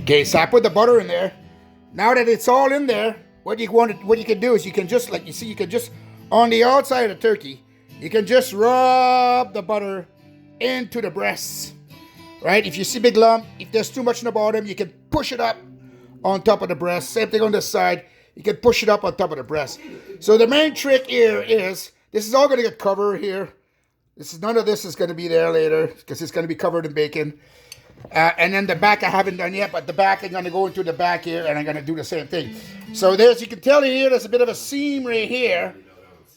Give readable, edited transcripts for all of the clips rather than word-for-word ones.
Okay, so I put the butter in there. Now that it's all in there, what you can do is you can just, like you see, you can just, on the outside of the turkey, you can just rub the butter into the breasts, right? If you see big lump, if there's too much in the bottom, you can push it up on top of the breast. Same thing on this side, you can push it up on top of the breast. So the main trick here is, this is all going to get covered here. None of this is going to be there later because it's going to be covered in bacon. And then the back I haven't done yet, but the back I'm going to go into the back here and I'm going to do the same thing. So there's, you can tell here, there's a bit of a seam right here,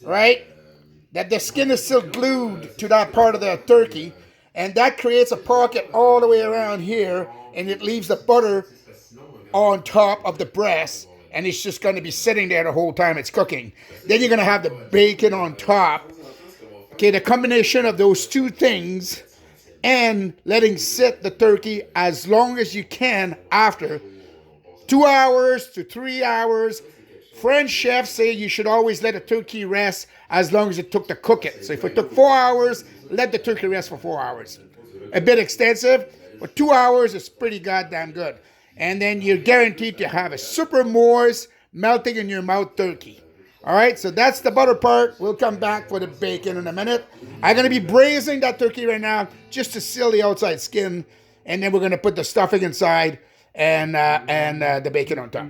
right? That the skin is still glued to that part of the turkey. And that creates a pocket all the way around here. And it leaves the butter on top of the breast. And it's just going to be sitting there the whole time it's cooking. Then you're going to have the bacon on top. Okay, the combination of those two things and letting sit the turkey as long as you can after 2 hours to 3 hours. French chefs say you should always let a turkey rest as long as it took to cook it. So if it took 4 hours, let the turkey rest for 4 hours. A bit extensive, but 2 hours is pretty goddamn good. And then you're guaranteed to have a super moist, melting in your mouth turkey. All right, so that's the butter part. We'll come back for the bacon in a minute. I'm going to be braising that turkey right now just to seal the outside skin. And then we're going to put the stuffing inside and the bacon on top.